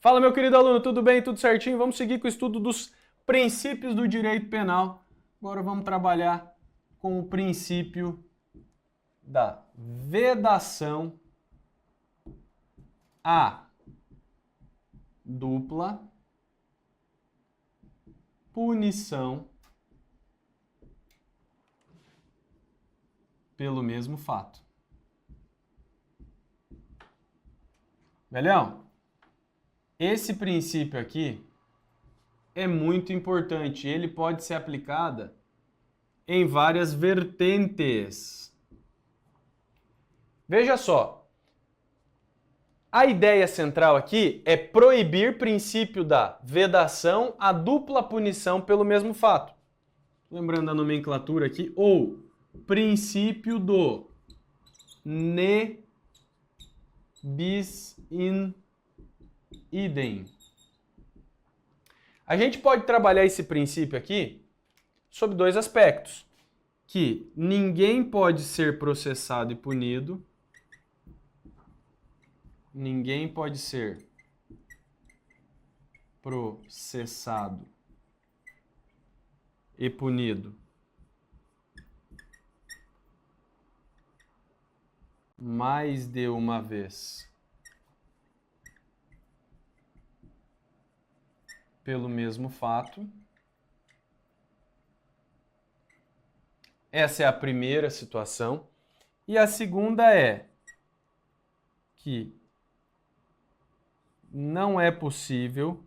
Fala, meu querido aluno, tudo bem? Tudo certinho? Vamos seguir com o estudo dos princípios do direito penal. Agora vamos trabalhar com o princípio da vedação à dupla punição pelo mesmo fato. Velhão, esse princípio aqui é muito importante. Ele pode ser aplicado em várias vertentes. Veja só. A ideia central aqui é proibir princípio da vedação à dupla punição pelo mesmo fato. Lembrando a nomenclatura aqui, ou princípio do ne bis in idem. A gente pode trabalhar esse princípio aqui sob dois aspectos, que ninguém pode ser processado e punido, ninguém pode ser processado e punido mais de uma vez pelo mesmo fato. Essa é a primeira situação. E a segunda é que não é possível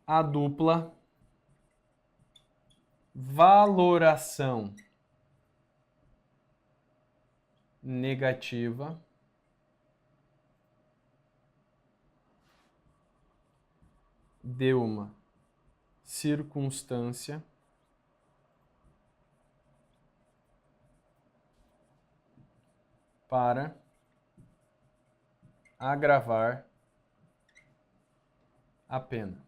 a dupla valoração negativa de uma circunstância para agravar a pena.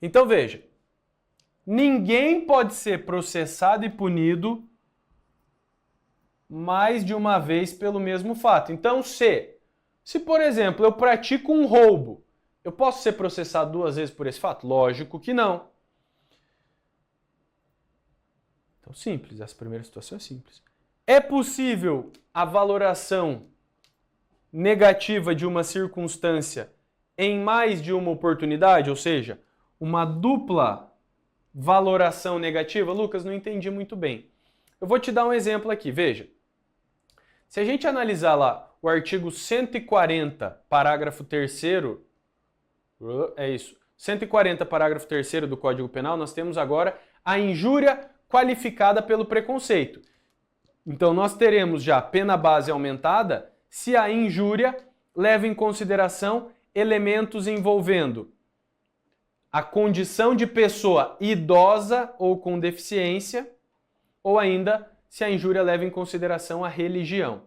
Então veja, ninguém pode ser processado e punido mais de uma vez pelo mesmo fato. Então, se por exemplo, eu pratico um roubo, eu posso ser processado duas vezes por esse fato? Lógico que não. Então, simples, essa primeira situação é simples. É possível a valoração negativa de uma circunstância em mais de uma oportunidade, ou seja, uma dupla valoração negativa? Lucas, não entendi muito bem. Eu vou te dar um exemplo aqui, veja. Se a gente analisar lá o artigo 140, parágrafo 3º, é isso, 140, parágrafo 3º do Código Penal, nós temos agora a injúria qualificada pelo preconceito. Então nós teremos já pena base aumentada se a injúria leva em consideração elementos envolvendo a condição de pessoa idosa ou com deficiência, ou ainda se a injúria leva em consideração a religião.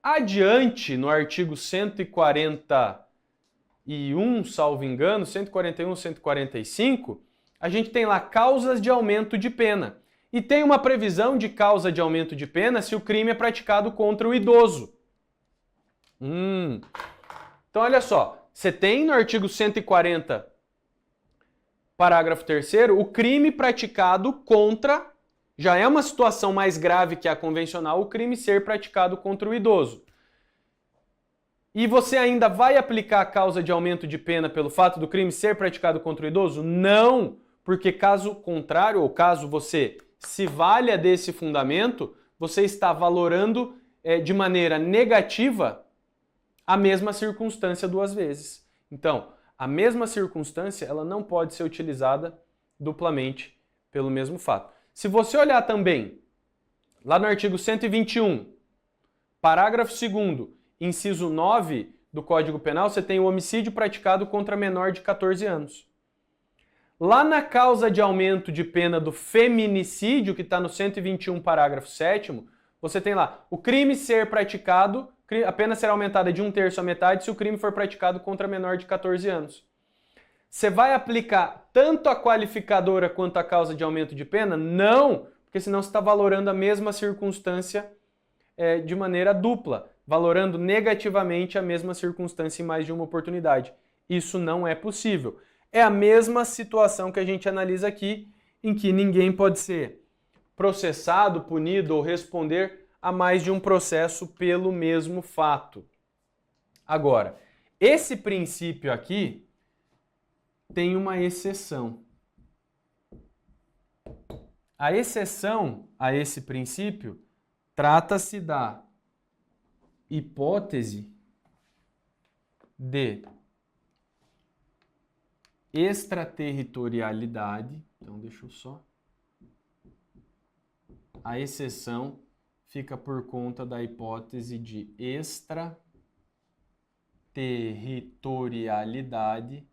Adiante, no artigo 141, salvo engano, 141, 145, a gente tem lá causas de aumento de pena. E tem uma previsão de causa de aumento de pena se o crime é praticado contra o idoso. Então, olha só, você tem no artigo 140, parágrafo 3º, o crime praticado contra, já é uma situação mais grave que a convencional, o crime ser praticado contra o idoso. E você ainda vai aplicar a causa de aumento de pena pelo fato do crime ser praticado contra o idoso? Não, porque caso contrário, ou caso você se valha desse fundamento, você está valorando de maneira negativa a mesma circunstância duas vezes. Então, a mesma circunstância ela não pode ser utilizada duplamente pelo mesmo fato. Se você olhar também, lá no artigo 121, parágrafo 2º, inciso 9 do Código Penal, você tem o homicídio praticado contra menor de 14 anos. Lá na causa de aumento de pena do feminicídio, que está no 121, parágrafo 7º, você tem lá o crime ser praticado, a pena será aumentada de 1/3 à metade se o crime for praticado contra menor de 14 anos. Você vai aplicar tanto a qualificadora quanto a causa de aumento de pena? Não, porque senão você está valorando a mesma circunstância de maneira dupla, valorando negativamente a mesma circunstância em mais de uma oportunidade. Isso não é possível. É a mesma situação que a gente analisa aqui, em que ninguém pode ser processado, punido ou responder a mais de um processo pelo mesmo fato. Agora, esse princípio aqui tem uma exceção. A exceção a esse princípio trata-se da hipótese de extraterritorialidade. Então, deixa eu só. A exceção fica por conta da hipótese de extraterritorialidade,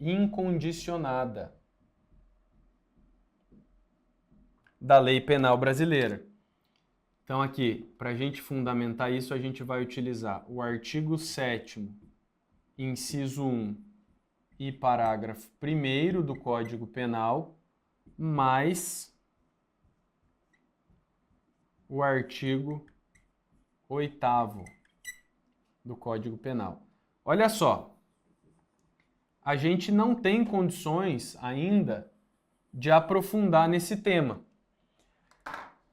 incondicionada da lei penal brasileira. Então aqui, para a gente fundamentar isso, a gente vai utilizar o artigo 7º, inciso 1 e parágrafo 1º do Código Penal, mais o artigo 8º do Código Penal. Olha só, a gente não tem condições ainda de aprofundar nesse tema.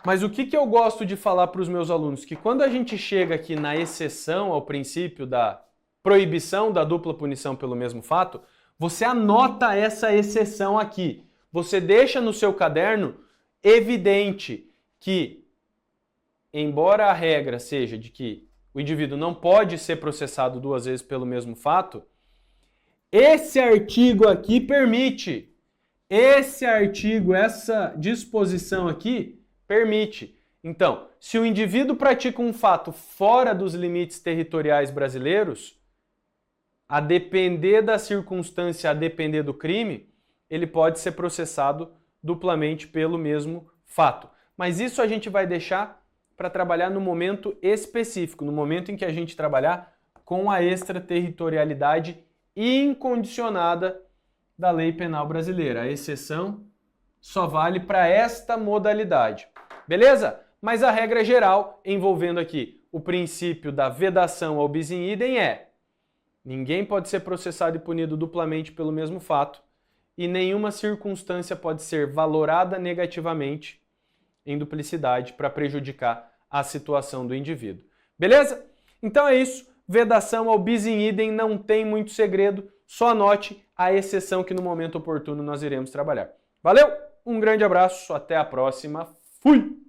Mas o que eu gosto de falar para os meus alunos? Que quando a gente chega aqui na exceção ao princípio da proibição da dupla punição pelo mesmo fato, você anota essa exceção aqui. Você deixa no seu caderno evidente que, embora a regra seja de que o indivíduo não pode ser processado duas vezes pelo mesmo fato, esse artigo aqui permite. Esse artigo, essa disposição aqui, permite. Então, se o indivíduo pratica um fato fora dos limites territoriais brasileiros, a depender da circunstância, a depender do crime, ele pode ser processado duplamente pelo mesmo fato. Mas isso a gente vai deixar para trabalhar no momento específico, no momento em que a gente trabalhar com a extraterritorialidade incondicionada da lei penal brasileira. A exceção só vale para esta modalidade. Beleza? Mas a regra geral, envolvendo aqui o princípio da vedação ao bis in idem, é: ninguém pode ser processado e punido duplamente pelo mesmo fato e nenhuma circunstância pode ser valorada negativamente em duplicidade para prejudicar a situação do indivíduo. Beleza? Então é isso. Vedação ao bis in idem não tem muito segredo. Só anote a exceção que no momento oportuno nós iremos trabalhar. Valeu? Um grande abraço. Até a próxima. Fui!